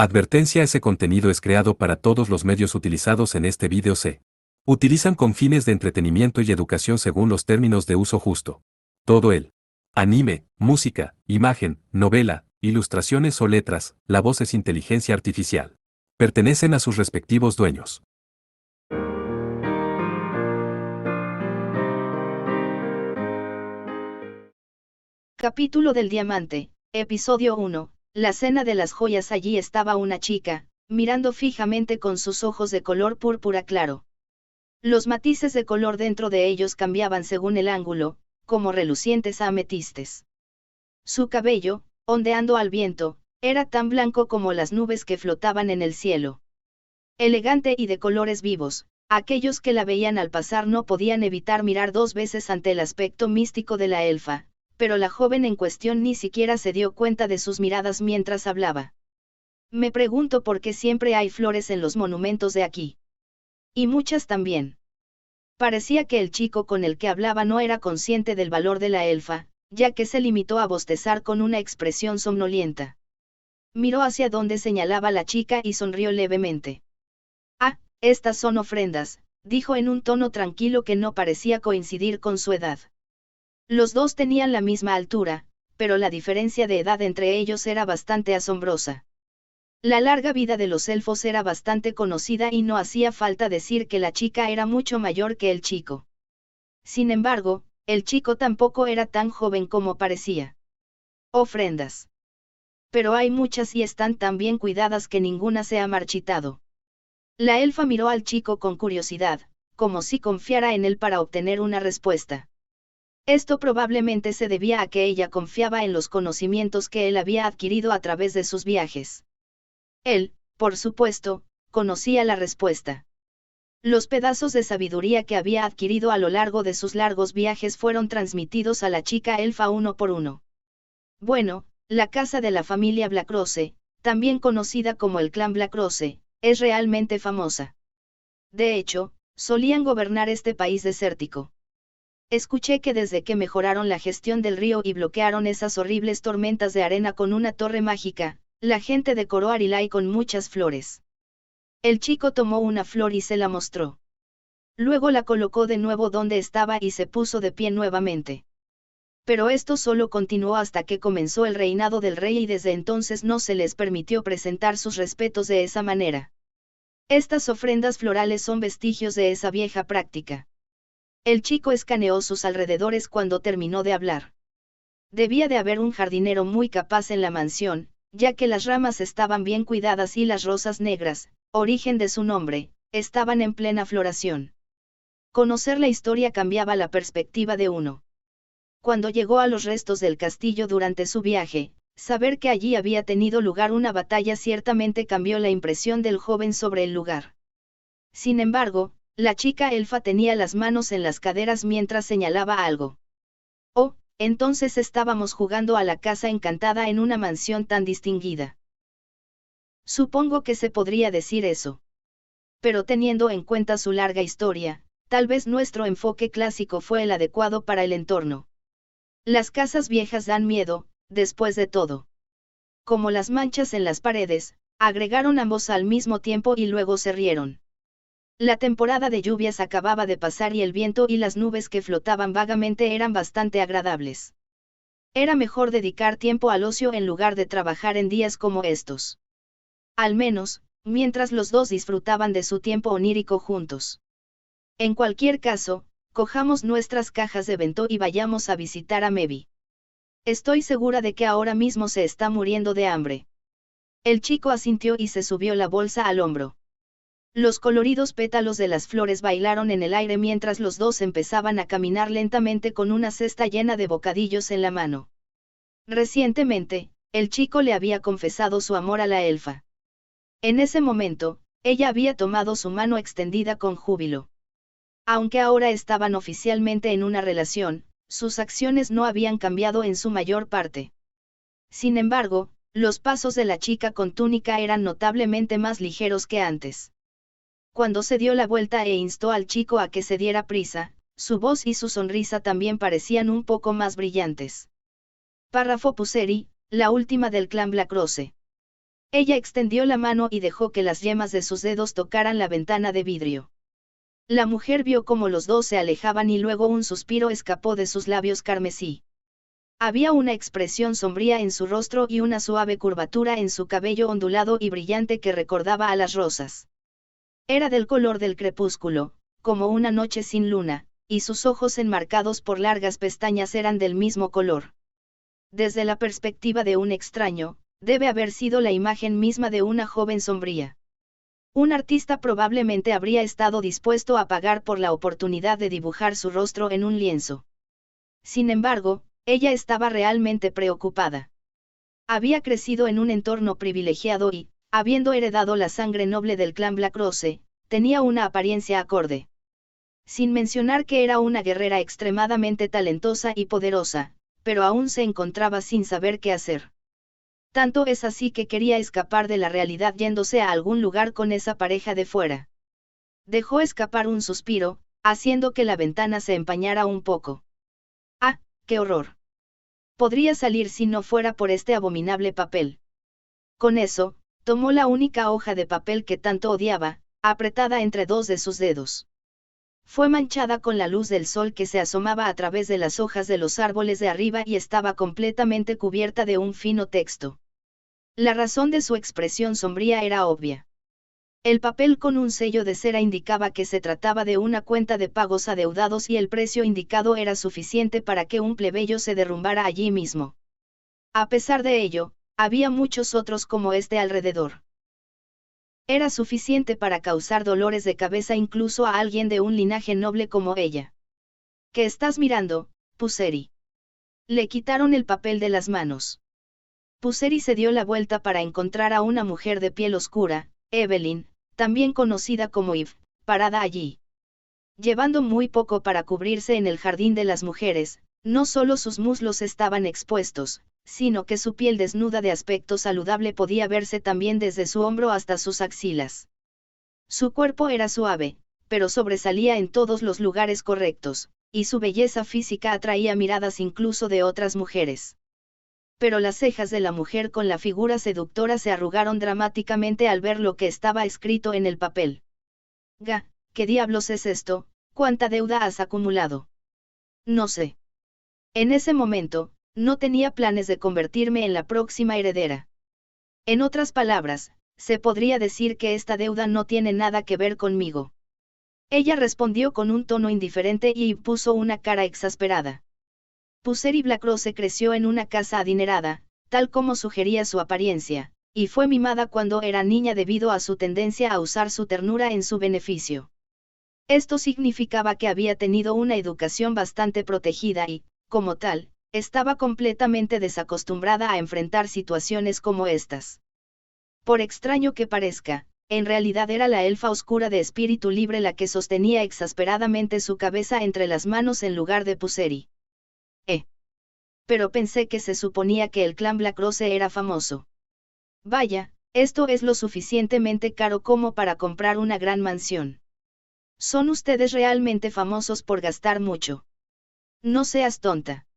Advertencia: ese contenido es creado para todos los medios utilizados en este vídeo. Se utilizan con fines de entretenimiento y educación según los términos de uso justo. Todo el anime, música, imagen, novela, ilustraciones o letras, la voz es inteligencia artificial. Pertenecen a sus respectivos dueños. Capítulo del Diamante, Episodio 1. La cena de las joyas. Allí estaba una chica, mirando fijamente con sus ojos de color púrpura claro. Los matices de color dentro de ellos cambiaban según el ángulo, como relucientes ametistes. Su cabello, ondeando al viento, era tan blanco como las nubes que flotaban en el cielo. Elegante y de colores vivos, aquellos que la veían al pasar no podían evitar mirar dos veces ante el aspecto místico de la elfa, pero la joven en cuestión ni siquiera se dio cuenta de sus miradas mientras hablaba. Me pregunto por qué siempre hay flores en los monumentos de aquí. Y muchas también. Parecía que el chico con el que hablaba no era consciente del valor de la elfa, ya que se limitó a bostezar con una expresión somnolienta. Miró hacia donde señalaba la chica y sonrió levemente. Ah, estas son ofrendas, dijo en un tono tranquilo que no parecía coincidir con su edad. Los dos tenían la misma altura, pero la diferencia de edad entre ellos era bastante asombrosa. La larga vida de los elfos era bastante conocida y no hacía falta decir que la chica era mucho mayor que el chico. Sin embargo, el chico tampoco era tan joven como parecía. Ofrendas. Pero hay muchas y están tan bien cuidadas que ninguna se ha marchitado. La elfa miró al chico con curiosidad, como si confiara en él para obtener una respuesta. Esto probablemente se debía a que ella confiaba en los conocimientos que él había adquirido a través de sus viajes. Él, por supuesto, conocía la respuesta. Los pedazos de sabiduría que había adquirido a lo largo de sus largos viajes fueron transmitidos a la chica elfa uno por uno. Bueno, la casa de la familia Blackroce, también conocida como el clan Blackroce, es realmente famosa. De hecho, solían gobernar este país desértico. Escuché que desde que mejoraron la gestión del río y bloquearon esas horribles tormentas de arena con una torre mágica, la gente decoró Arilay con muchas flores. El chico tomó una flor y se la mostró. Luego la colocó de nuevo donde estaba y se puso de pie nuevamente. Pero esto solo continuó hasta que comenzó el reinado del rey y desde entonces no se les permitió presentar sus respetos de esa manera. Estas ofrendas florales son vestigios de esa vieja práctica. El chico escaneó sus alrededores cuando terminó de hablar. Debía de haber un jardinero muy capaz en la mansión, ya que las ramas estaban bien cuidadas y las rosas negras, origen de su nombre, estaban en plena floración. Conocer la historia cambiaba la perspectiva de uno. Cuando llegó a los restos del castillo durante su viaje, saber que allí había tenido lugar una batalla ciertamente cambió la impresión del joven sobre el lugar. Sin embargo, la chica elfa tenía las manos en las caderas mientras señalaba algo. Oh, entonces estábamos jugando a la casa encantada en una mansión tan distinguida. Supongo que se podría decir eso. Pero teniendo en cuenta su larga historia, tal vez nuestro enfoque clásico fue el adecuado para el entorno. Las casas viejas dan miedo, después de todo. Como las manchas en las paredes, agregaron ambos al mismo tiempo y luego se rieron. La temporada de lluvias acababa de pasar y el viento y las nubes que flotaban vagamente eran bastante agradables. Era mejor dedicar tiempo al ocio en lugar de trabajar en días como estos. Al menos, mientras los dos disfrutaban de su tiempo onírico juntos. En cualquier caso, cojamos nuestras cajas de bento y vayamos a visitar a Mevi. Estoy segura de que ahora mismo se está muriendo de hambre. El chico asintió y se subió la bolsa al hombro. Los coloridos pétalos de las flores bailaron en el aire mientras los dos empezaban a caminar lentamente con una cesta llena de bocadillos en la mano. Recientemente, el chico le había confesado su amor a la elfa. En ese momento, ella había tomado su mano extendida con júbilo. Aunque ahora estaban oficialmente en una relación, sus acciones no habían cambiado en su mayor parte. Sin embargo, los pasos de la chica con túnica eran notablemente más ligeros que antes. Cuando se dio la vuelta e instó al chico a que se diera prisa, su voz y su sonrisa también parecían un poco más brillantes. Párrafo Puseri, la última del clan Blackroce. Ella extendió la mano y dejó que las yemas de sus dedos tocaran la ventana de vidrio. La mujer vio cómo los dos se alejaban y luego un suspiro escapó de sus labios carmesí. Había una expresión sombría en su rostro y una suave curvatura en su cabello ondulado y brillante que recordaba a las rosas. Era del color del crepúsculo, como una noche sin luna, y sus ojos enmarcados por largas pestañas eran del mismo color. Desde la perspectiva de un extraño, debe haber sido la imagen misma de una joven sombría. Un artista probablemente habría estado dispuesto a pagar por la oportunidad de dibujar su rostro en un lienzo. Sin embargo, ella estaba realmente preocupada. Había crecido en un entorno privilegiado y, habiendo heredado la sangre noble del clan Blackrose, tenía una apariencia acorde. Sin mencionar que era una guerrera extremadamente talentosa y poderosa, pero aún se encontraba sin saber qué hacer. Tanto es así que quería escapar de la realidad yéndose a algún lugar con esa pareja de fuera. Dejó escapar un suspiro, haciendo que la ventana se empañara un poco. ¡Ah, qué horror! Podría salir si no fuera por este abominable papel. Con eso, tomó la única hoja de papel que tanto odiaba, apretada entre dos de sus dedos. Fue manchada con la luz del sol que se asomaba a través de las hojas de los árboles de arriba y estaba completamente cubierta de un fino texto. La razón de su expresión sombría era obvia. El papel con un sello de cera indicaba que se trataba de una cuenta de pagos adeudados y el precio indicado era suficiente para que un plebeyo se derrumbara allí mismo. A pesar de ello, había muchos otros como este alrededor. Era suficiente para causar dolores de cabeza incluso a alguien de un linaje noble como ella. ¿Qué estás mirando, Puseri? Le quitaron el papel de las manos. Puseri se dio la vuelta para encontrar a una mujer de piel oscura, Evelyn, también conocida como Eve, parada allí. Llevando muy poco para cubrirse en el jardín de las mujeres, no solo sus muslos estaban expuestos, sino que su piel desnuda de aspecto saludable podía verse también desde su hombro hasta sus axilas. Su cuerpo era suave, pero sobresalía en todos los lugares correctos, y su belleza física atraía miradas incluso de otras mujeres. Pero las cejas de la mujer con la figura seductora se arrugaron dramáticamente al ver lo que estaba escrito en el papel. ¿Qué diablos es esto? ¿Cuánta deuda has acumulado? No sé. En ese momento, no tenía planes de convertirme en la próxima heredera. En otras palabras, se podría decir que esta deuda no tiene nada que ver conmigo. Ella respondió con un tono indiferente y puso una cara exasperada. Puseri Blackrose creció en una casa adinerada, tal como sugería su apariencia, y fue mimada cuando era niña debido a su tendencia a usar su ternura en su beneficio. Esto significaba que había tenido una educación bastante protegida y, como tal, estaba completamente desacostumbrada a enfrentar situaciones como estas. Por extraño que parezca, en realidad era la elfa oscura de espíritu libre la que sostenía exasperadamente su cabeza entre las manos en lugar de Puseri. Pero pensé que se suponía que el clan Blackrose era famoso. Vaya, esto es lo suficientemente caro como para comprar una gran mansión. Son ustedes realmente famosos por gastar mucho. No seas tonta.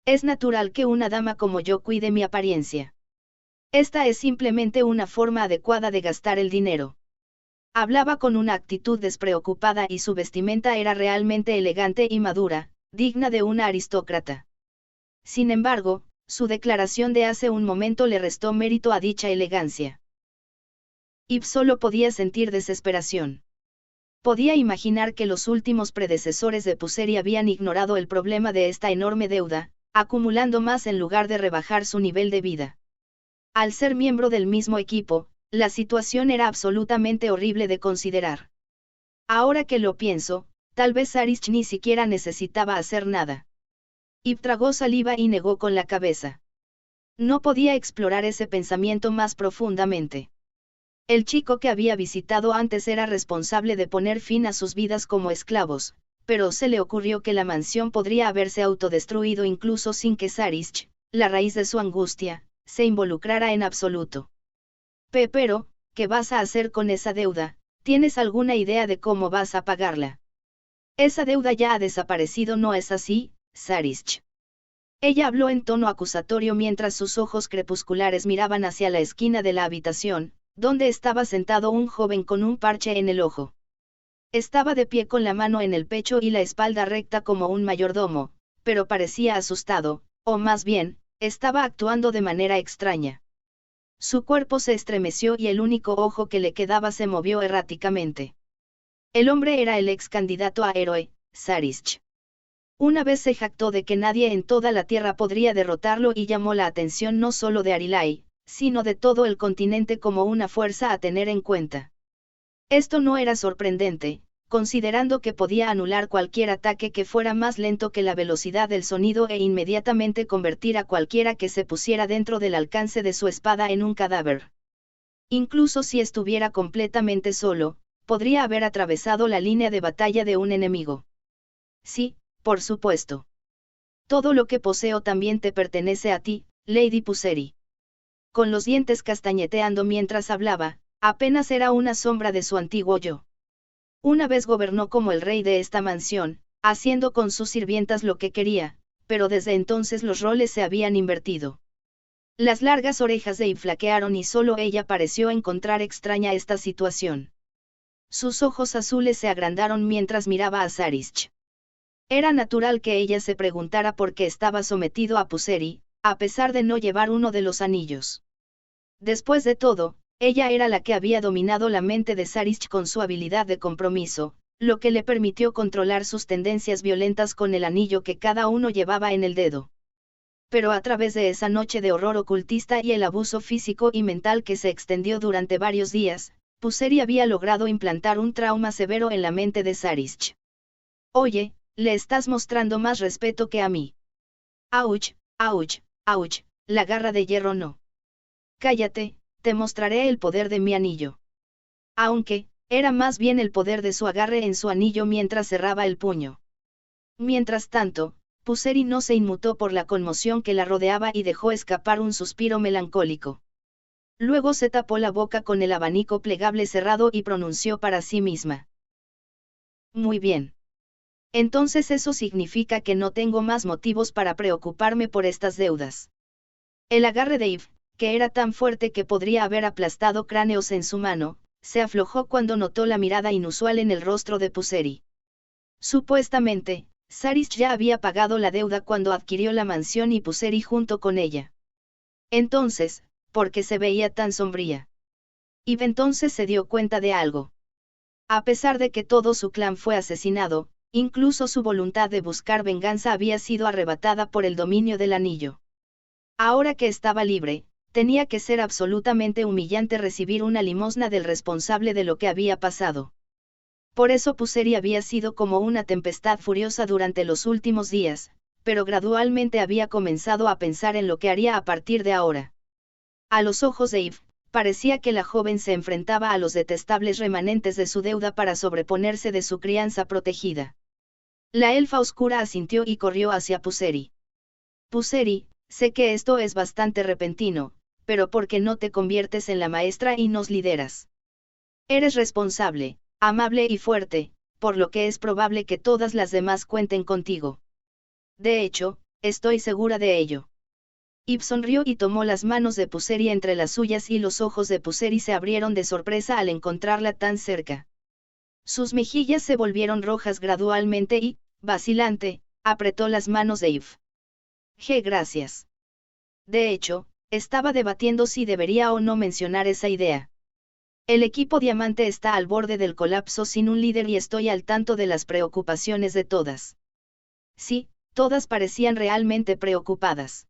Es natural que una dama como yo cuide mi apariencia. Esta es simplemente una forma adecuada de gastar el dinero. Hablaba con una actitud despreocupada y su vestimenta era realmente elegante y madura, digna de una aristócrata. Sin embargo, su declaración de hace un momento le restó mérito a dicha elegancia. Eve solo podía sentir desesperación. Podía imaginar que los últimos predecesores de Puseri habían ignorado el problema de esta enorme deuda, acumulando más en lugar de rebajar su nivel de vida. Al ser miembro del mismo equipo, la situación era absolutamente horrible de considerar. Ahora que lo pienso, tal vez Arish ni siquiera necesitaba hacer nada. Eve tragó saliva y negó con la cabeza. No podía explorar ese pensamiento más profundamente. El chico que había visitado antes era responsable de poner fin a sus vidas como esclavos, pero se le ocurrió que la mansión podría haberse autodestruido incluso sin que Sarish, la raíz de su angustia, se involucrara en absoluto. Pero, ¿qué vas a hacer con esa deuda? ¿Tienes alguna idea de cómo vas a pagarla? Esa deuda ya ha desaparecido, ¿no es así, Sarish? Ella habló en tono acusatorio mientras sus ojos crepusculares miraban hacia la esquina de la habitación, donde estaba sentado un joven con un parche en el ojo. Estaba de pie con la mano en el pecho y la espalda recta como un mayordomo, pero parecía asustado, o más bien, estaba actuando de manera extraña. Su cuerpo se estremeció y el único ojo que le quedaba se movió erráticamente. El hombre era el ex candidato a héroe, Sarish. Una vez se jactó de que nadie en toda la tierra podría derrotarlo y llamó la atención no solo de Arilai, sino de todo el continente como una fuerza a tener en cuenta. Esto no era sorprendente, considerando que podía anular cualquier ataque que fuera más lento que la velocidad del sonido e inmediatamente convertir a cualquiera que se pusiera dentro del alcance de su espada en un cadáver. Incluso si estuviera completamente solo, podría haber atravesado la línea de batalla de un enemigo. Sí, por supuesto. Todo lo que poseo también te pertenece a ti, Lady Puseri. Con los dientes castañeteando mientras hablaba, apenas era una sombra de su antiguo yo. Una vez gobernó como el rey de esta mansión, haciendo con sus sirvientas lo que quería, pero desde entonces los roles se habían invertido. Las largas orejas de Eve flaquearon y solo ella pareció encontrar extraña esta situación. Sus ojos azules se agrandaron mientras miraba a Sarish. Era natural que ella se preguntara por qué estaba sometido a Puseri, a pesar de no llevar uno de los anillos. Después de todo, ella era la que había dominado la mente de Sarish con su habilidad de compromiso, lo que le permitió controlar sus tendencias violentas con el anillo que cada uno llevaba en el dedo. Pero a través de esa noche de horror ocultista y el abuso físico y mental que se extendió durante varios días, Puseri había logrado implantar un trauma severo en la mente de Sarish. Oye, le estás mostrando más respeto que a mí. Auch, auch, auch, la garra de hierro no. Cállate, te mostraré el poder de mi anillo. Aunque, era más bien el poder de su agarre en su anillo mientras cerraba el puño. Mientras tanto, Puseri no se inmutó por la conmoción que la rodeaba y dejó escapar un suspiro melancólico. Luego se tapó la boca con el abanico plegable cerrado y pronunció para sí misma. Muy bien. Entonces eso significa que no tengo más motivos para preocuparme por estas deudas. El agarre de Eve, que era tan fuerte que podría haber aplastado cráneos en su mano, se aflojó cuando notó la mirada inusual en el rostro de Puseri. Supuestamente, Sarish ya había pagado la deuda cuando adquirió la mansión y Puseri junto con ella. Entonces, ¿por qué se veía tan sombría? Eve entonces se dio cuenta de algo. A pesar de que todo su clan fue asesinado, incluso su voluntad de buscar venganza había sido arrebatada por el dominio del anillo. Ahora que estaba libre, tenía que ser absolutamente humillante recibir una limosna del responsable de lo que había pasado. Por eso Puseri había sido como una tempestad furiosa durante los últimos días, pero gradualmente había comenzado a pensar en lo que haría a partir de ahora. A los ojos de Eve, parecía que la joven se enfrentaba a los detestables remanentes de su deuda para sobreponerse de su crianza protegida. La elfa oscura asintió y corrió hacia Puseri. Puseri, sé que esto es bastante repentino, pero ¿por qué no te conviertes en la maestra y nos lideras? Eres responsable, amable y fuerte, por lo que es probable que todas las demás cuenten contigo. De hecho, estoy segura de ello. Eve sonrió y tomó las manos de Puseri entre las suyas y los ojos de Puseri se abrieron de sorpresa al encontrarla tan cerca. Sus mejillas se volvieron rojas gradualmente y, vacilante, apretó las manos de Eve. Gracias. De hecho, estaba debatiendo si debería o no mencionar esa idea. El equipo Diamante está al borde del colapso sin un líder y estoy al tanto de las preocupaciones de todas. Sí, todas parecían realmente preocupadas.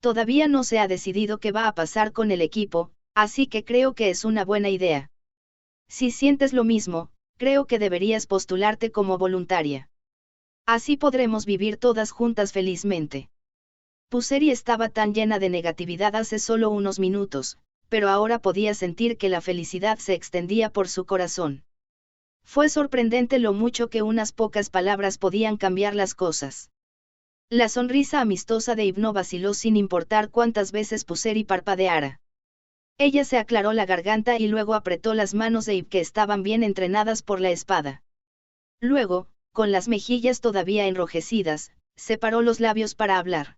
Todavía no se ha decidido qué va a pasar con el equipo, así que creo que es una buena idea. Si sientes lo mismo, creo que deberías postularte como voluntaria. Así podremos vivir todas juntas felizmente. Puseri estaba tan llena de negatividad hace solo unos minutos, pero ahora podía sentir que la felicidad se extendía por su corazón. Fue sorprendente lo mucho que unas pocas palabras podían cambiar las cosas. La sonrisa amistosa de Eve no vaciló sin importar cuántas veces Puseri parpadeara. Ella se aclaró la garganta y luego apretó las manos de Eve que estaban bien entrenadas por la espada. Luego, con las mejillas todavía enrojecidas, separó los labios para hablar.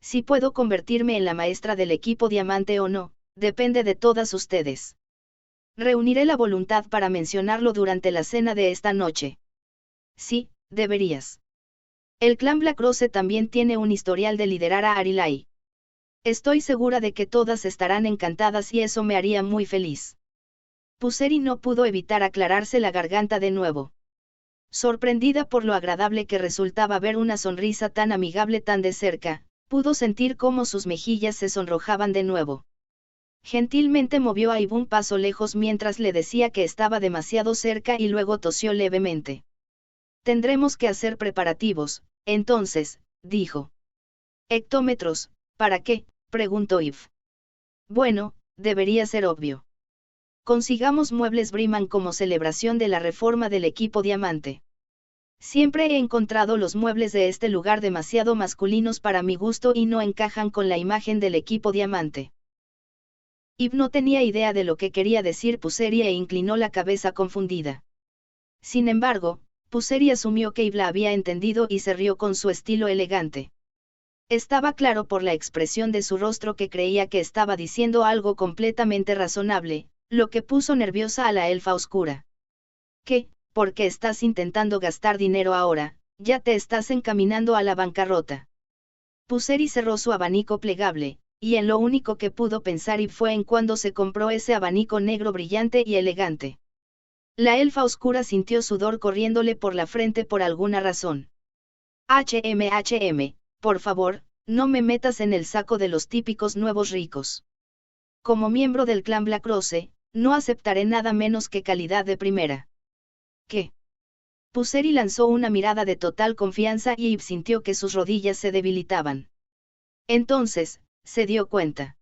Si puedo convertirme en la maestra del equipo diamante o no, depende de todas ustedes. Reuniré la voluntad para mencionarlo durante la cena de esta noche. Sí, deberías. El clan Black Rose también tiene un historial de liderar a Arilai. Estoy segura de que todas estarán encantadas y eso me haría muy feliz. Puseri no pudo evitar aclararse la garganta de nuevo. Sorprendida por lo agradable que resultaba ver una sonrisa tan amigable tan de cerca, pudo sentir cómo sus mejillas se sonrojaban de nuevo. Gentilmente movió a Ib un paso lejos mientras le decía que estaba demasiado cerca y luego tosió levemente. Tendremos que hacer preparativos, entonces, dijo. Hectómetros, ¿para qué?, preguntó Ib. Bueno, debería ser obvio. Consigamos muebles Briman como celebración de la reforma del equipo diamante. Siempre he encontrado los muebles de este lugar demasiado masculinos para mi gusto y no encajan con la imagen del equipo diamante. Ib no tenía idea de lo que quería decir Puseri e inclinó la cabeza confundida. Sin embargo, Puseri asumió que Ib la había entendido y se rió con su estilo elegante. Estaba claro por la expresión de su rostro que creía que estaba diciendo algo completamente razonable, lo que puso nerviosa a la elfa oscura. ¿Qué? ¿Por qué estás intentando gastar dinero ahora? Ya te estás encaminando a la bancarrota. Puseri cerró su abanico plegable, y en lo único que pudo pensar Ib fue en cuando se compró ese abanico negro brillante y elegante. La elfa oscura sintió sudor corriéndole por la frente por alguna razón. HM, por favor, no me metas en el saco de los típicos nuevos ricos. Como miembro del clan Black Rose, no aceptaré nada menos que calidad de primera. ¿Qué? Puseri lanzó una mirada de total confianza y Ib sintió que sus rodillas se debilitaban. Entonces, se dio cuenta.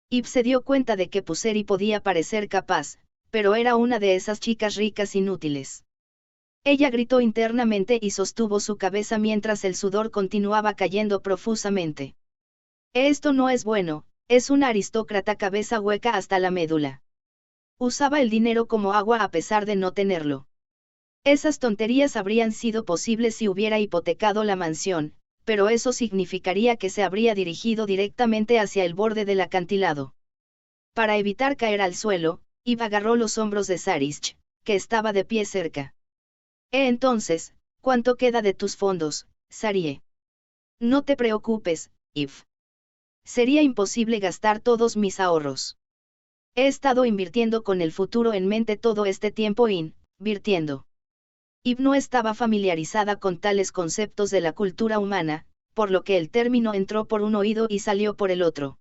Ib se dio cuenta de que Puseri podía parecer capaz, pero era una de esas chicas ricas inútiles. Ella gritó internamente y sostuvo su cabeza mientras el sudor continuaba cayendo profusamente. Esto no es bueno, es una aristócrata cabeza hueca hasta la médula. Usaba el dinero como agua a pesar de no tenerlo. Esas tonterías habrían sido posibles si hubiera hipotecado la mansión, pero eso significaría que se habría dirigido directamente hacia el borde del acantilado. Para evitar caer al suelo, Ib agarró los hombros de Sarich, que estaba de pie cerca. Entonces, ¿cuánto queda de tus fondos, Sarie? No te preocupes, Ib. Sería imposible gastar todos mis ahorros. He estado invirtiendo con el futuro en mente todo este tiempo invirtiendo. Ib no estaba familiarizada con tales conceptos de la cultura humana, por lo que el término entró por un oído y salió por el otro.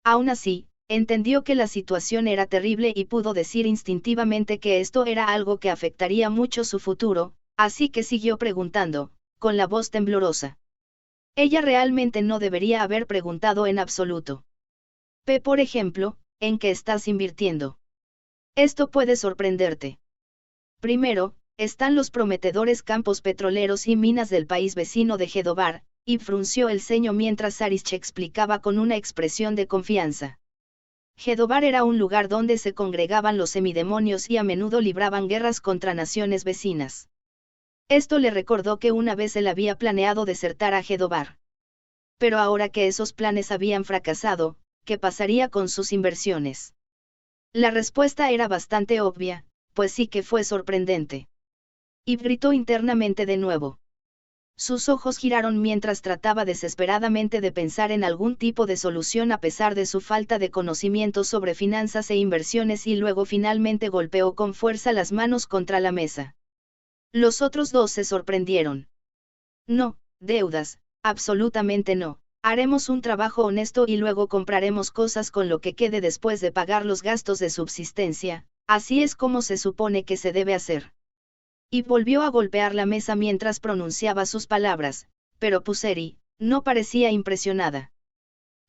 Aún así, entendió que la situación era terrible y pudo decir instintivamente que esto era algo que afectaría mucho su futuro, así que siguió preguntando, con la voz temblorosa. Ella realmente no debería haber preguntado en absoluto. Por ejemplo, ¿en qué estás invirtiendo? Esto puede sorprenderte. Primero, están los prometedores campos petroleros y minas del país vecino de Jedovar, y frunció el ceño mientras Sarich explicaba con una expresión de confianza. Jedovar era un lugar donde se congregaban los semidemonios y a menudo libraban guerras contra naciones vecinas. Esto le recordó que una vez él había planeado desertar a Jedovar. Pero ahora que esos planes habían fracasado, ¿qué pasaría con sus inversiones? La respuesta era bastante obvia, pues sí que fue sorprendente. Y gritó internamente de nuevo. Sus ojos giraron mientras trataba desesperadamente de pensar en algún tipo de solución a pesar de su falta de conocimiento sobre finanzas e inversiones y luego finalmente golpeó con fuerza las manos contra la mesa. Los otros dos se sorprendieron. No, deudas, absolutamente no. Haremos un trabajo honesto y luego compraremos cosas con lo que quede después de pagar los gastos de subsistencia, así es como se supone que se debe hacer. Y volvió a golpear la mesa mientras pronunciaba sus palabras, pero Puseri, no parecía impresionada.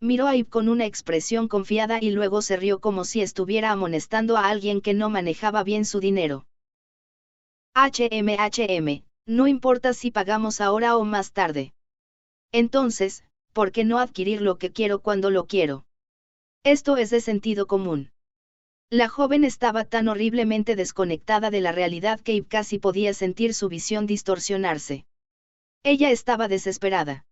Miró a Ib con una expresión confiada y luego se rió como si estuviera amonestando a alguien que no manejaba bien su dinero. HM, no importa si pagamos ahora o más tarde. Entonces, ¿por qué no adquirir lo que quiero cuando lo quiero? Esto es de sentido común. La joven estaba tan horriblemente desconectada de la realidad que Ib casi podía sentir su visión distorsionarse. Ella estaba desesperada.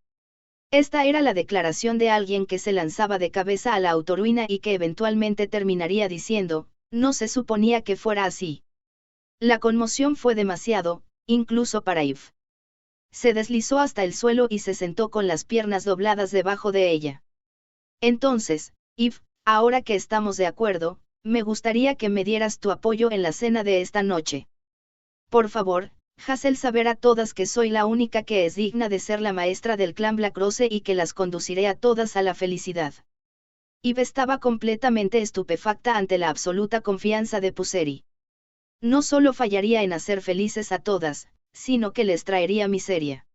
Esta era la declaración de alguien que se lanzaba de cabeza a la autorruina y que eventualmente terminaría diciendo, no se suponía que fuera así. La conmoción fue demasiado, incluso para Eve. Se deslizó hasta el suelo y se sentó con las piernas dobladas debajo de ella. Entonces, Eve, ahora que estamos de acuerdo, me gustaría que me dieras tu apoyo en la cena de esta noche. Por favor, haz saber a todas que soy la única que es digna de ser la maestra del clan Black Rose y que las conduciré a todas a la felicidad. Eve estaba completamente estupefacta ante la absoluta confianza de Puseri. No solo fallaría en hacer felices a todas, sino que les traería miseria.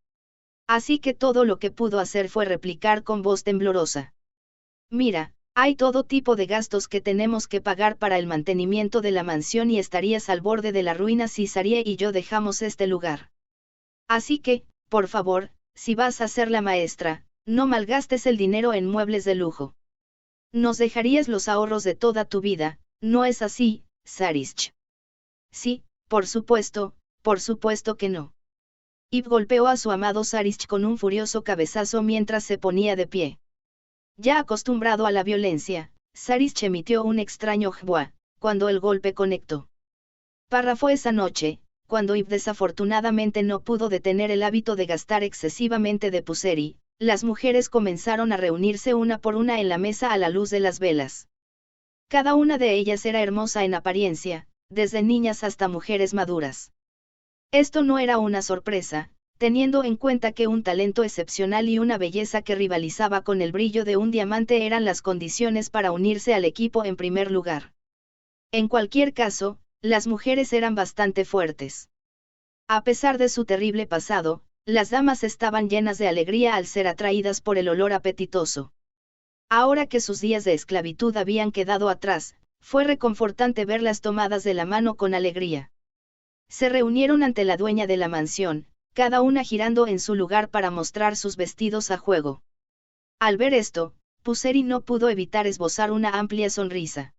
Así que todo lo que pudo hacer fue replicar con voz temblorosa. Mira, hay todo tipo de gastos que tenemos que pagar para el mantenimiento de la mansión y estarías al borde de la ruina si Sarie y yo dejamos este lugar. Así que, por favor, si vas a ser la maestra, no malgastes el dinero en muebles de lujo. Nos dejarías los ahorros de toda tu vida, ¿no es así, Sarish? Sí, por supuesto que no. Eve golpeó a su amado Sarish con un furioso cabezazo mientras se ponía de pie. Ya acostumbrado a la violencia, Sarish emitió un extraño jbua, cuando el golpe conectó. Párrafo esa noche, cuando Eve desafortunadamente no pudo detener el hábito de gastar excesivamente de Puseri, las mujeres comenzaron a reunirse una por una en la mesa a la luz de las velas. Cada una de ellas era hermosa en apariencia, desde niñas hasta mujeres maduras. Esto no era una sorpresa, teniendo en cuenta que un talento excepcional y una belleza que rivalizaba con el brillo de un diamante eran las condiciones para unirse al equipo en primer lugar. En cualquier caso, las mujeres eran bastante fuertes. A pesar de su terrible pasado, las damas estaban llenas de alegría al ser atraídas por el olor apetitoso. Ahora que sus días de esclavitud habían quedado atrás, fue reconfortante verlas tomadas de la mano con alegría. Se reunieron ante la dueña de la mansión, cada una girando en su lugar para mostrar sus vestidos a juego. Al ver esto, Puseri no pudo evitar esbozar una amplia sonrisa.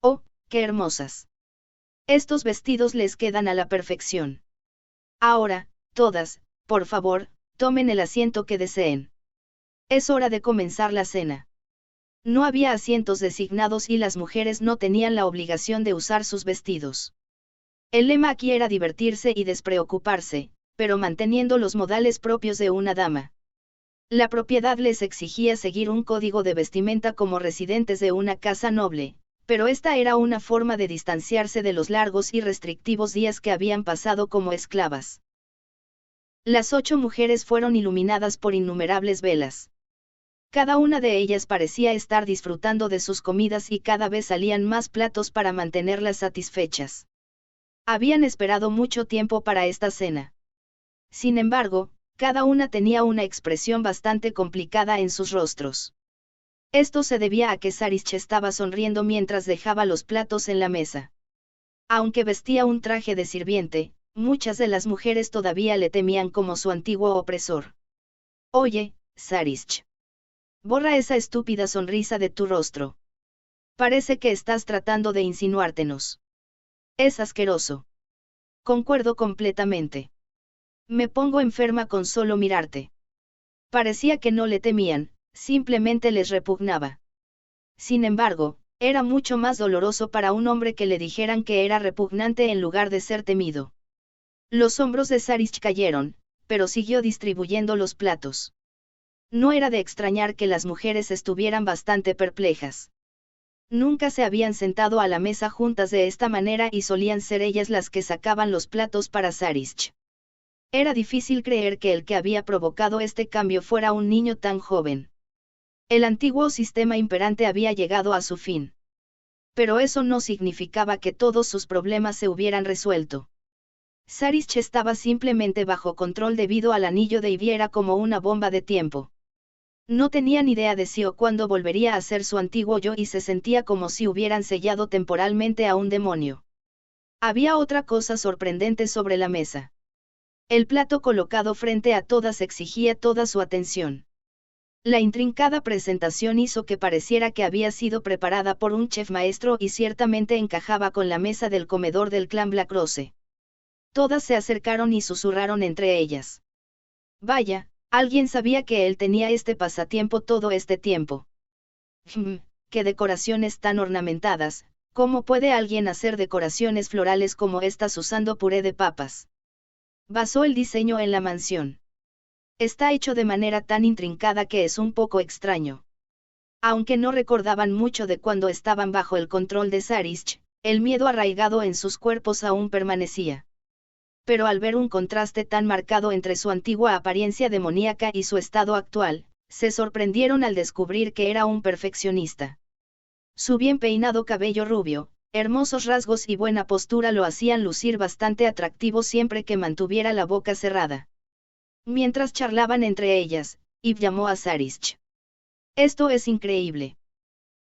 ¡Oh, qué hermosas! Estos vestidos les quedan a la perfección. Ahora, todas, por favor, tomen el asiento que deseen. Es hora de comenzar la cena. No había asientos designados y las mujeres no tenían la obligación de usar sus vestidos. El lema aquí era divertirse y despreocuparse, pero manteniendo los modales propios de una dama. La propiedad les exigía seguir un código de vestimenta como residentes de una casa noble, pero esta era una forma de distanciarse de los largos y restrictivos días que habían pasado como esclavas. Las 8 mujeres fueron iluminadas por innumerables velas. Cada una de ellas parecía estar disfrutando de sus comidas y cada vez salían más platos para mantenerlas satisfechas. Habían esperado mucho tiempo para esta cena. Sin embargo, cada una tenía una expresión bastante complicada en sus rostros. Esto se debía a que Sarish estaba sonriendo mientras dejaba los platos en la mesa. Aunque vestía un traje de sirviente, muchas de las mujeres todavía le temían como su antiguo opresor. Oye, Sarish. Borra esa estúpida sonrisa de tu rostro. Parece que estás tratando de insinuártenos. Es asqueroso. Concuerdo completamente. Me pongo enferma con solo mirarte. Parecía que no le temían, simplemente les repugnaba. Sin embargo, era mucho más doloroso para un hombre que le dijeran que era repugnante en lugar de ser temido. Los hombros de Sarish cayeron, pero siguió distribuyendo los platos. No era de extrañar que las mujeres estuvieran bastante perplejas. Nunca se habían sentado a la mesa juntas de esta manera y solían ser ellas las que sacaban los platos para Sarish. Era difícil creer que el que había provocado este cambio fuera un niño tan joven. El antiguo sistema imperante había llegado a su fin. Pero eso no significaba que todos sus problemas se hubieran resuelto. Sarish estaba simplemente bajo control debido al anillo de Ivy era como una bomba de tiempo. No tenía ni idea de si o cuándo volvería a ser su antiguo yo y se sentía como si hubieran sellado temporalmente a un demonio. Había otra cosa sorprendente sobre la mesa. El plato colocado frente a todas exigía toda su atención. La intrincada presentación hizo que pareciera que había sido preparada por un chef maestro y ciertamente encajaba con la mesa del comedor del clan Black Rose. Todas se acercaron y susurraron entre ellas. Vaya, Alguien sabía que él tenía este pasatiempo todo este tiempo. Qué decoraciones tan ornamentadas, ¿cómo puede alguien hacer decoraciones florales como estas usando puré de papas? Basó el diseño en la mansión. Está hecho de manera tan intrincada que es un poco extraño. Aunque no recordaban mucho de cuando estaban bajo el control de Sarish, el miedo arraigado en sus cuerpos aún permanecía. Pero al ver un contraste tan marcado entre su antigua apariencia demoníaca y su estado actual, se sorprendieron al descubrir que era un perfeccionista. Su bien peinado cabello rubio, hermosos rasgos y buena postura lo hacían lucir bastante atractivo siempre que mantuviera la boca cerrada. Mientras charlaban entre ellas, Eve llamó a Sarish. Esto es increíble.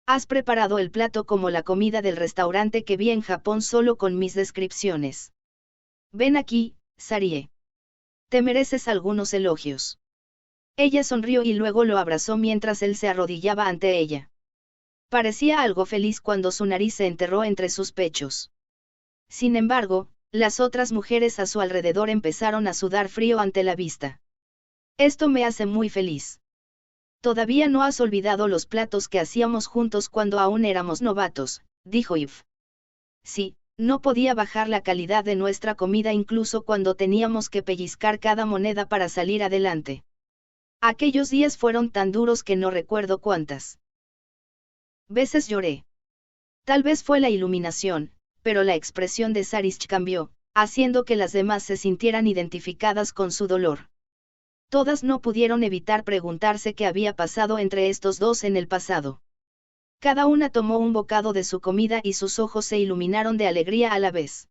Has preparado el plato como la comida del restaurante que vi en Japón solo con mis descripciones. Ven aquí, Sarie. Te mereces algunos elogios. Ella sonrió y luego lo abrazó mientras él se arrodillaba ante ella. Parecía algo feliz cuando su nariz se enterró entre sus pechos. Sin embargo, las otras mujeres a su alrededor empezaron a sudar frío ante la vista. Esto me hace muy feliz. Todavía no has olvidado los platos que hacíamos juntos cuando aún éramos novatos, dijo Eve. Sí, no podía bajar la calidad de nuestra comida incluso cuando teníamos que pellizcar cada moneda para salir adelante. Aquellos días fueron tan duros que no recuerdo cuántas veces lloré. Tal vez fue la iluminación, pero la expresión de Sarish cambió, haciendo que las demás se sintieran identificadas con su dolor. Todas no pudieron evitar preguntarse qué había pasado entre estos dos en el pasado. Cada una tomó un bocado de su comida y sus ojos se iluminaron de alegría a la vez.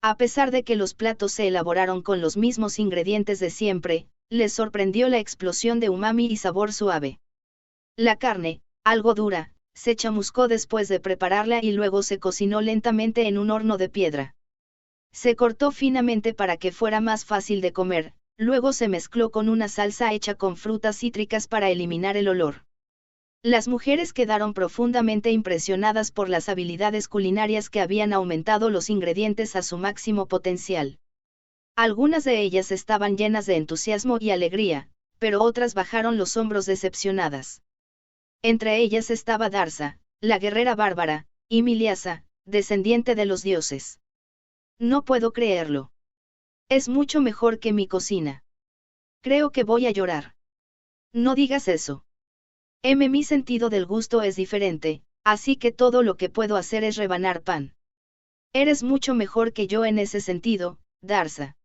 A pesar de que los platos se elaboraron con los mismos ingredientes de siempre, les sorprendió la explosión de umami y sabor suave. La carne, algo dura, se chamuscó después de prepararla y luego se cocinó lentamente en un horno de piedra. Se cortó finamente para que fuera más fácil de comer, luego se mezcló con una salsa hecha con frutas cítricas para eliminar el olor. Las mujeres quedaron profundamente impresionadas por las habilidades culinarias que habían aumentado los ingredientes a su máximo potencial. Algunas de ellas estaban llenas de entusiasmo y alegría, pero otras bajaron los hombros decepcionadas. Entre ellas estaba Darsa, la guerrera bárbara, y Miliasa, descendiente de los dioses. No puedo creerlo. Es mucho mejor que mi cocina. Creo que voy a llorar. No digas eso. Mi sentido del gusto es diferente, así que todo lo que puedo hacer es rebanar pan. Eres mucho mejor que yo en ese sentido, Darsa.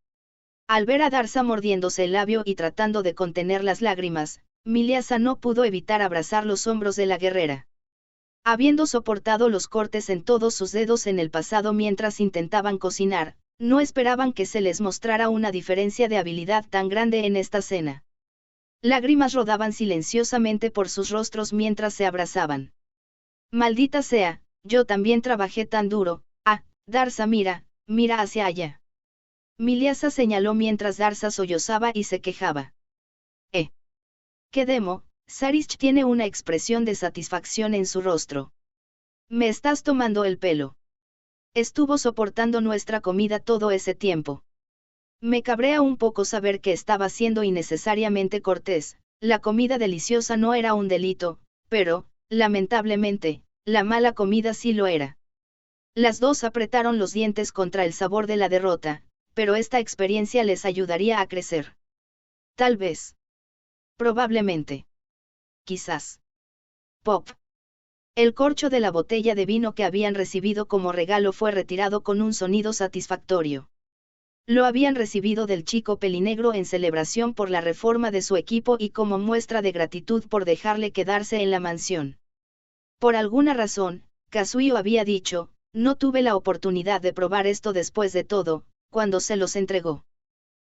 Al ver a Darsa mordiéndose el labio y tratando de contener las lágrimas, Miliasa no pudo evitar abrazar los hombros de la guerrera. Habiendo soportado los cortes en todos sus dedos en el pasado mientras intentaban cocinar, no esperaban que se les mostrara una diferencia de habilidad tan grande en esta cena. Lágrimas rodaban silenciosamente por sus rostros mientras se abrazaban. Maldita sea, yo también trabajé tan duro. Darsa mira hacia allá. Miliasa señaló mientras Darsa sollozaba y se quejaba. ¿Qué demo? Sarish tiene una expresión de satisfacción en su rostro. Me estás tomando el pelo. Estuvo soportando nuestra comida todo ese tiempo. Me cabrea un poco saber que estaba siendo innecesariamente cortés. La comida deliciosa no era un delito, pero, lamentablemente, la mala comida sí lo era. Las dos apretaron los dientes contra el sabor de la derrota, pero esta experiencia les ayudaría a crecer. Tal vez. Probablemente. Quizás. Pop. El corcho de la botella de vino que habían recibido como regalo fue retirado con un sonido satisfactorio. Lo habían recibido del chico pelinegro en celebración por la reforma de su equipo y como muestra de gratitud por dejarle quedarse en la mansión. Por alguna razón, Kazuyo había dicho, no tuve la oportunidad de probar esto después de todo, cuando se los entregó.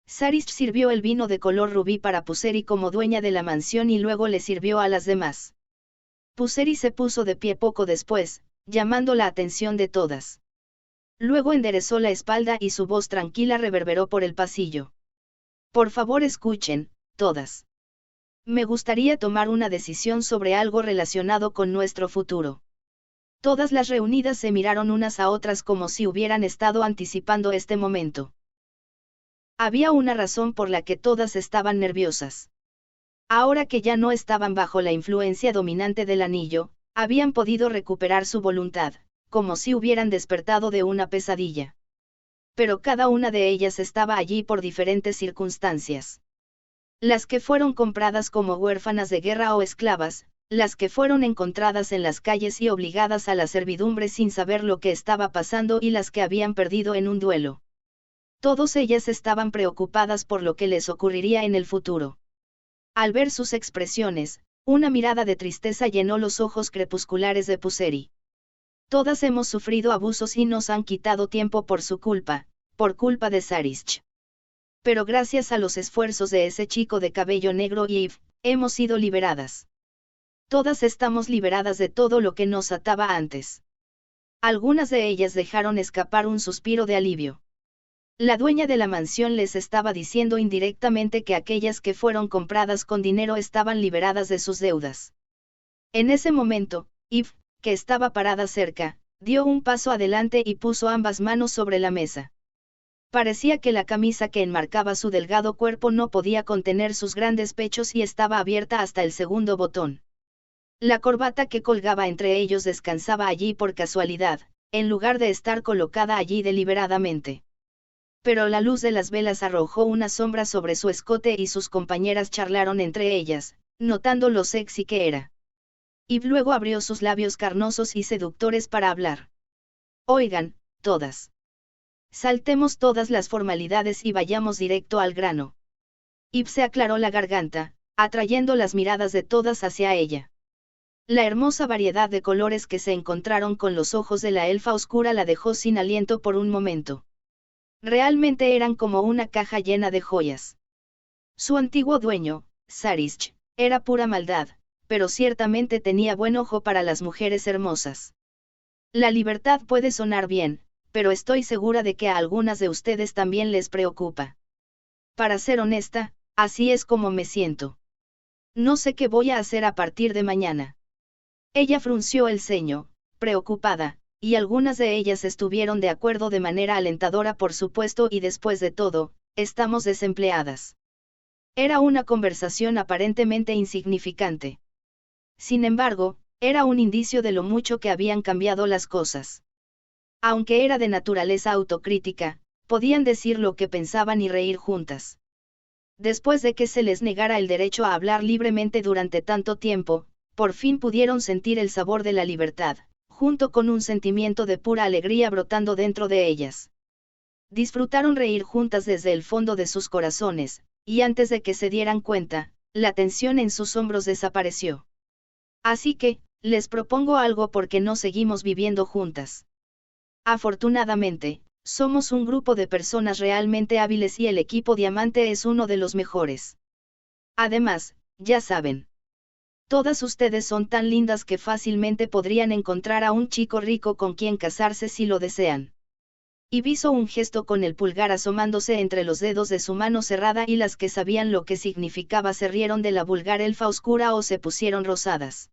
Sarish sirvió el vino de color rubí para Puseri como dueña de la mansión y luego le sirvió a las demás. Puseri se puso de pie poco después, llamando la atención de todas. Luego enderezó la espalda y su voz tranquila reverberó por el pasillo. Por favor escuchen, todas. Me gustaría tomar una decisión sobre algo relacionado con nuestro futuro. Todas las reunidas se miraron unas a otras como si hubieran estado anticipando este momento. Había una razón por la que todas estaban nerviosas. Ahora que ya no estaban bajo la influencia dominante del anillo, habían podido recuperar su voluntad, como si hubieran despertado de una pesadilla. Pero cada una de ellas estaba allí por diferentes circunstancias. Las que fueron compradas como huérfanas de guerra o esclavas, las que fueron encontradas en las calles y obligadas a la servidumbre sin saber lo que estaba pasando y las que habían perdido en un duelo. Todas ellas estaban preocupadas por lo que les ocurriría en el futuro. Al ver sus expresiones, una mirada de tristeza llenó los ojos crepusculares de Puseri. Todas hemos sufrido abusos y nos han quitado tiempo por su culpa, por culpa de Sarich. Pero gracias a los esfuerzos de ese chico de cabello negro y Eve, hemos sido liberadas. Todas estamos liberadas de todo lo que nos ataba antes. Algunas de ellas dejaron escapar un suspiro de alivio. La dueña de la mansión les estaba diciendo indirectamente que aquellas que fueron compradas con dinero estaban liberadas de sus deudas. En ese momento, Eve, que estaba parada cerca, dio un paso adelante y puso ambas manos sobre la mesa. Parecía que la camisa que enmarcaba su delgado cuerpo no podía contener sus grandes pechos y estaba abierta hasta el segundo botón. La corbata que colgaba entre ellos descansaba allí por casualidad, en lugar de estar colocada allí deliberadamente. Pero la luz de las velas arrojó una sombra sobre su escote y sus compañeras charlaron entre ellas, notando lo sexy que era. Y luego abrió sus labios carnosos y seductores para hablar. Oigan, todas. Saltemos todas las formalidades y vayamos directo al grano. Eve se aclaró la garganta, atrayendo las miradas de todas hacia ella. La hermosa variedad de colores que se encontraron con los ojos de la elfa oscura la dejó sin aliento por un momento. Realmente eran como una caja llena de joyas. Su antiguo dueño, Sarich, era pura maldad, pero ciertamente tenía buen ojo para las mujeres hermosas. La libertad puede sonar bien, pero estoy segura de que a algunas de ustedes también les preocupa. Para ser honesta, así es como me siento. No sé qué voy a hacer a partir de mañana. Ella frunció el ceño, preocupada, y algunas de ellas estuvieron de acuerdo de manera alentadora por supuesto y después de todo, estamos desempleadas. Era una conversación aparentemente insignificante. Sin embargo, era un indicio de lo mucho que habían cambiado las cosas. Aunque era de naturaleza autocrítica, podían decir lo que pensaban y reír juntas. Después de que se les negara el derecho a hablar libremente durante tanto tiempo, por fin pudieron sentir el sabor de la libertad, junto con un sentimiento de pura alegría brotando dentro de ellas. Disfrutaron reír juntas desde el fondo de sus corazones, y antes de que se dieran cuenta, la tensión en sus hombros desapareció. Así que, les propongo algo porque no seguimos viviendo juntas. Afortunadamente, somos un grupo de personas realmente hábiles y el equipo Diamante es uno de los mejores. Además, ya saben. Todas ustedes son tan lindas que fácilmente podrían encontrar a un chico rico con quien casarse si lo desean. Y hizo un gesto con el pulgar asomándose entre los dedos de su mano cerrada y las que sabían lo que significaba se rieron de la vulgar elfa oscura o se pusieron rosadas.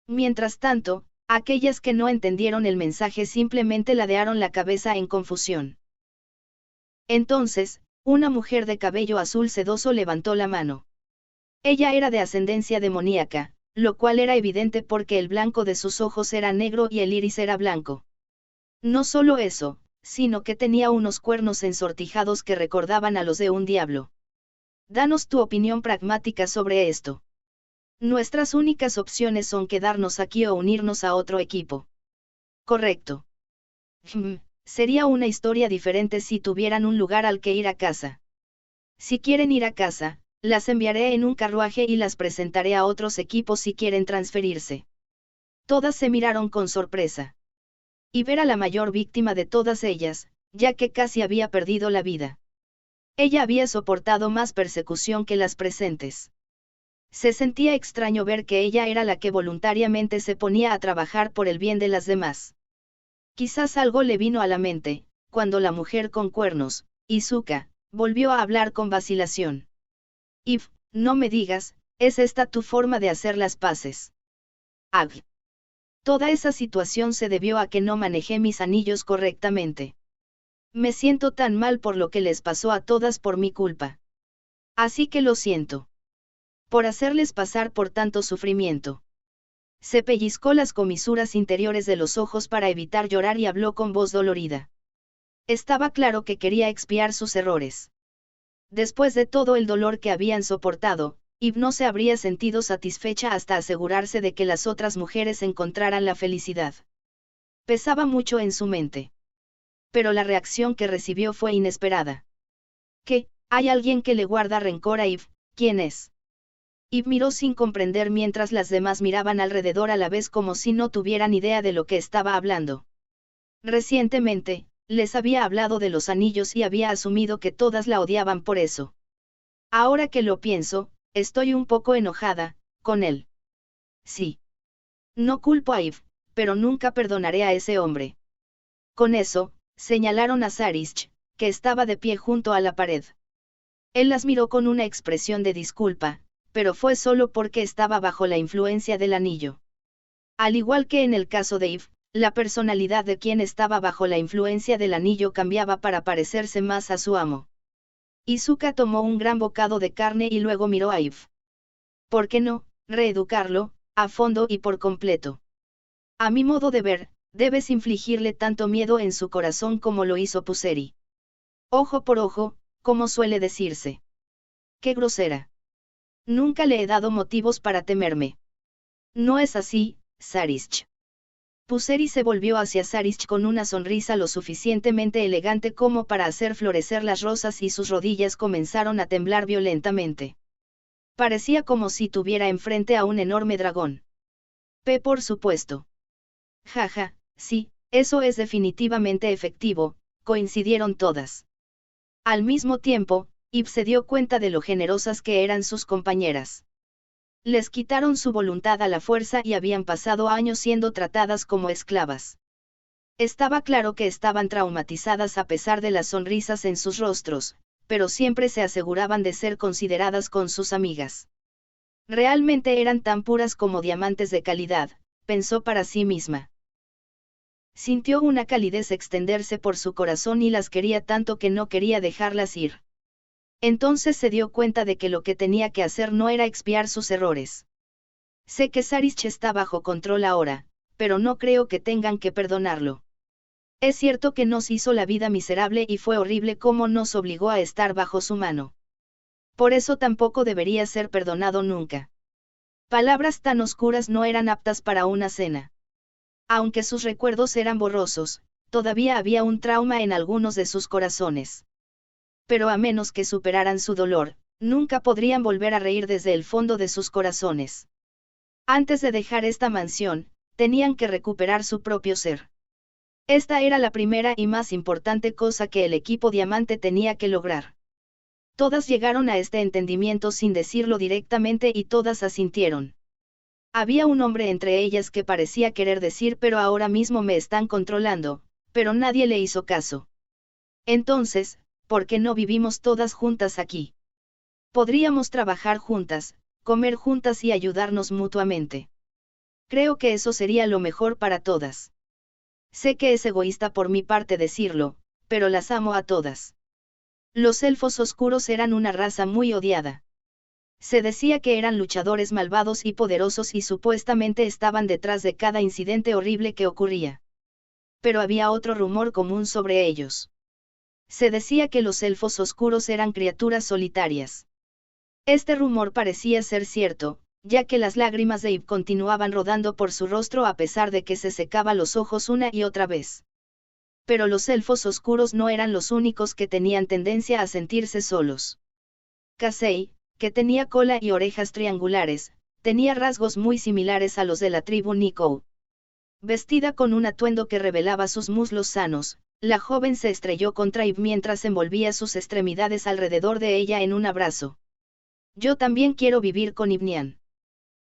Mientras tanto, aquellas que no entendieron el mensaje simplemente ladearon la cabeza en confusión. Entonces, una mujer de cabello azul sedoso levantó la mano. Ella era de ascendencia demoníaca, lo cual era evidente porque el blanco de sus ojos era negro y el iris era blanco. No solo eso, sino que tenía unos cuernos ensortijados que recordaban a los de un diablo. Danos tu opinión pragmática sobre esto. Nuestras únicas opciones son quedarnos aquí o unirnos a otro equipo. Correcto. Sería una historia diferente si tuvieran un lugar al que ir a casa. Si quieren ir a casa, las enviaré en un carruaje y las presentaré a otros equipos si quieren transferirse. Todas se miraron con sorpresa. Y ver a la mayor víctima de todas ellas, ya que casi había perdido la vida. Ella había soportado más persecución que las presentes. Se sentía extraño ver que ella era la que voluntariamente se ponía a trabajar por el bien de las demás. Quizás algo le vino a la mente, cuando la mujer con cuernos, Izuka, volvió a hablar con vacilación. Eve, no me digas, ¿es esta tu forma de hacer las paces? Ag. Toda esa situación se debió a que no manejé mis anillos correctamente. me siento tan mal por lo que les pasó a todas por mi culpa. Así que lo siento. Por hacerles pasar por tanto sufrimiento. Se pellizcó las comisuras interiores de los ojos para evitar llorar y habló con voz dolorida. Estaba claro que quería expiar sus errores. Después de todo el dolor que habían soportado, Eve no se habría sentido satisfecha hasta asegurarse de que las otras mujeres encontraran la felicidad. Pesaba mucho en su mente. Pero la reacción que recibió fue inesperada. ¿Qué? ¿Hay alguien que le guarda rencor a Eve? ¿Quién es? Eve miró sin comprender mientras las demás miraban alrededor a la vez como si no tuvieran idea de lo que estaba hablando. Recientemente, les había hablado de los anillos y había asumido que todas la odiaban por eso. Ahora que lo pienso, estoy un poco enojada, con él. Sí. No culpo a Eve, pero nunca perdonaré a ese hombre. Con eso, señalaron a Sarish, que estaba de pie junto a la pared. Él las miró con una expresión de disculpa, pero fue solo porque estaba bajo la influencia del anillo. Al igual que en el caso de Eve, la personalidad de quien estaba bajo la influencia del anillo cambiaba para parecerse más a su amo. Izuka tomó un gran bocado de carne y luego miró a Eve. ¿Por qué no reeducarlo, a fondo y por completo? A mi modo de ver, debes infligirle tanto miedo en su corazón como lo hizo Puseri. Ojo por ojo, como suele decirse. ¡Qué grosera! Nunca le he dado motivos para temerme. No es así, Sarish. Puseri se volvió hacia Sarish con una sonrisa lo suficientemente elegante como para hacer florecer las rosas y sus rodillas comenzaron a temblar violentamente. Parecía como si tuviera enfrente a un enorme dragón. Por supuesto. Jaja, sí, eso es definitivamente efectivo, coincidieron todas. Al mismo tiempo, Eve se dio cuenta de lo generosas que eran sus compañeras. Les quitaron su voluntad a la fuerza y habían pasado años siendo tratadas como esclavas. Estaba claro que estaban traumatizadas a pesar de las sonrisas en sus rostros, pero siempre se aseguraban de ser consideradas con sus amigas. Realmente eran tan puras como diamantes de calidad, pensó para sí misma. Sintió una calidez extenderse por su corazón y las quería tanto que no quería dejarlas ir. Entonces se dio cuenta de que lo que tenía que hacer no era expiar sus errores. Sé que Sarish está bajo control ahora, pero no creo que tengan que perdonarlo. Es cierto que nos hizo la vida miserable y fue horrible cómo nos obligó a estar bajo su mano. Por eso tampoco debería ser perdonado nunca. Palabras tan oscuras no eran aptas para una cena. Aunque sus recuerdos eran borrosos, todavía había un trauma en algunos de sus corazones. Pero a menos que superaran su dolor, nunca podrían volver a reír desde el fondo de sus corazones. Antes de dejar esta mansión, tenían que recuperar su propio ser. Esta era la primera y más importante cosa que el equipo Diamante tenía que lograr. Todas llegaron a este entendimiento sin decirlo directamente y todas asintieron. Había un hombre entre ellas que parecía querer decir pero ahora mismo me están controlando, pero nadie le hizo caso. Entonces, ¿por qué no vivimos todas juntas aquí? Podríamos trabajar juntas, comer juntas y ayudarnos mutuamente. Creo que eso sería lo mejor para todas. Sé que es egoísta por mi parte decirlo, pero las amo a todas. Los elfos oscuros eran una raza muy odiada. Se decía que eran luchadores malvados y poderosos y supuestamente estaban detrás de cada incidente horrible que ocurría. Pero había otro rumor común sobre ellos. Se decía que los elfos oscuros eran criaturas solitarias. Este rumor parecía ser cierto, ya que las lágrimas de Eve continuaban rodando por su rostro a pesar de que se secaba los ojos una y otra vez. Pero los elfos oscuros no eran los únicos que tenían tendencia a sentirse solos. Kasei, que tenía cola y orejas triangulares, tenía rasgos muy similares a los de la tribu Nikou. Vestida con un atuendo que revelaba sus muslos sanos, la joven se estrelló contra Eve mientras envolvía sus extremidades alrededor de ella en un abrazo. Yo también quiero vivir con Ibnian.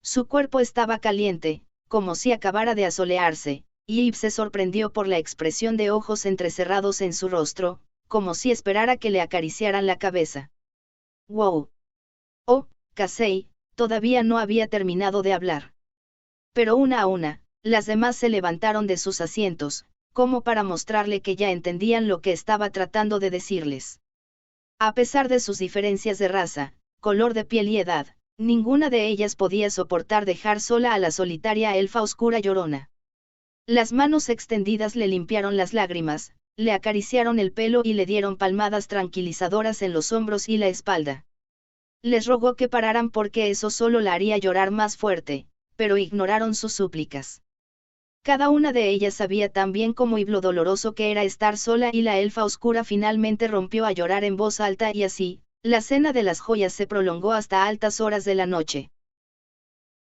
Su cuerpo estaba caliente, como si acabara de asolearse, y Eve se sorprendió por la expresión de ojos entrecerrados en su rostro, como si esperara que le acariciaran la cabeza. ¡Wow! Oh, Kasei, todavía no había terminado de hablar. Pero una a una, las demás se levantaron de sus asientos, como para mostrarle que ya entendían lo que estaba tratando de decirles. A pesar de sus diferencias de raza, color de piel y edad, ninguna de ellas podía soportar dejar sola a la solitaria elfa oscura llorona. Las manos extendidas le limpiaron las lágrimas, le acariciaron el pelo y le dieron palmadas tranquilizadoras en los hombros y la espalda. Les rogó que pararan porque eso solo la haría llorar más fuerte, pero ignoraron sus súplicas. Cada una de ellas sabía tan bien como lo doloroso que era estar sola y la elfa oscura finalmente rompió a llorar en voz alta y así, la cena de las joyas se prolongó hasta altas horas de la noche.